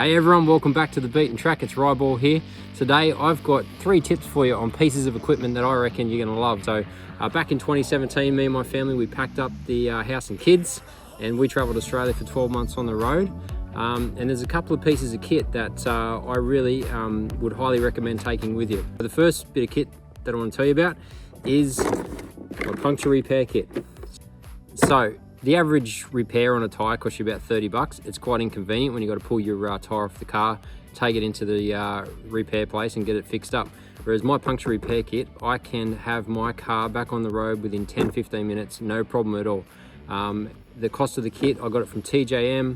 Hey everyone, welcome back to the Beaten Track. It's Ryball here. Today I've got 3 tips for you on pieces of equipment that I reckon you're going to love. So back in 2017, me and my family, we packed up the house and kids and we travelled Australia for 12 months on the road. And there's a couple of pieces of kit that I really would highly recommend taking with you. The first bit of kit that I want to tell you about is my puncture repair kit. So the average repair on a tyre costs you about 30 bucks. It's quite inconvenient when you've got to pull your tyre off the car, take it into the repair place and get it fixed up. Whereas my puncture repair kit, I can have my car back on the road within 10-15 minutes, no problem at all. The cost of the kit, I got it from TJM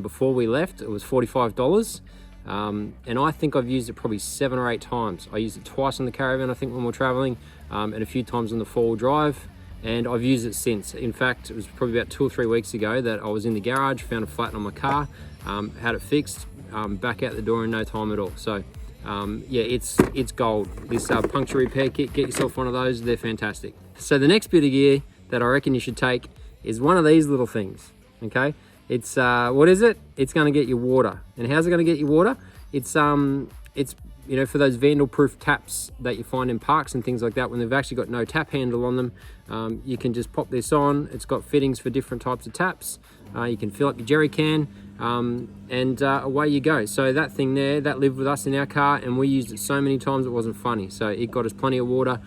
before we left. It was $45. And I think I've used it probably 7 or 8 times. I used it twice on the Caravan, I think, when we're traveling, and a few times on the 4-wheel drive. And I've used it since. In fact, it was probably about 2 or 3 weeks ago that I was in the garage, found a flat on my car, had it fixed, back out the door in no time at all. So yeah, it's gold. This puncture repair kit, get yourself one of those, they're fantastic. So the next bit of gear that I reckon you should take is one of these little things, okay? It's, what is it? It's gonna get you water. And how's it gonna get you water? It's you know, for those vandal-proof taps that you find in parks and things like that, when they've actually got no tap handle on them, you can just pop this on. It's got fittings for different types of taps. You can fill up your jerry can, and away you go. So that thing there, that lived with us in our car, and we used it so many times it wasn't funny. So it got us plenty of water.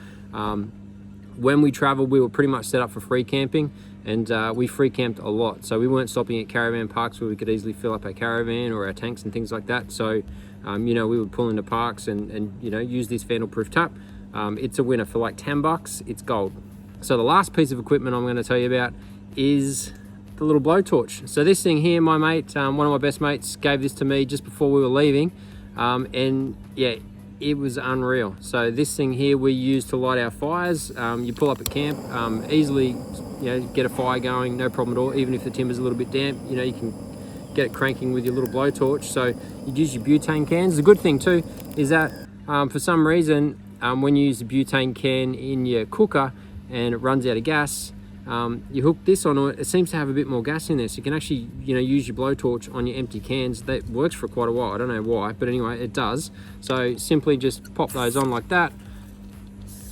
When we traveled, we were pretty much set up for free camping, and we free camped a lot. So we weren't stopping at caravan parks where we could easily fill up our caravan or our tanks and things like that. So you know, we would pull into parks and you know, use this vandal-proof tap. It's a winner for like 10 bucks. It's gold. So the last piece of equipment I'm going to tell you about is the little blowtorch. So this thing here, my mate, one of my best mates, gave this to me just before we were leaving, and yeah, it was unreal. So this thing here we use to light our fires. You pull up at camp, easily, you know, get a fire going, no problem at all. Even if the timber's a little bit damp, you know, you can get it cranking with your little blowtorch. So you'd use your butane cans. The good thing too is that for some reason, when you use the butane can in your cooker and it runs out of gas, you hook this on it, it seems to have a bit more gas in there. So you can actually, you know, use your blowtorch on your empty cans. That works for quite a while. I don't know why, but anyway, it does. So simply just pop those on like that,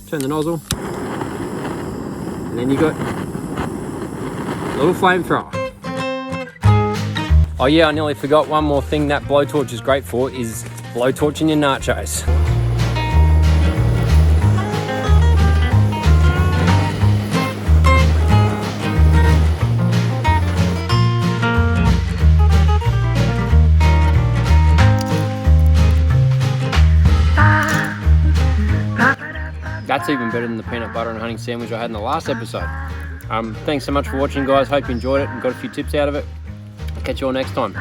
turn the nozzle, and then you got a little flamethrower. Oh yeah, I nearly forgot one more thing that blowtorch is great for is blowtorching your nachos. That's even better than the peanut butter and honey sandwich I had in the last episode. Thanks so much for watching, guys. Hope you enjoyed it and got a few tips out of it. I'll catch you all next time.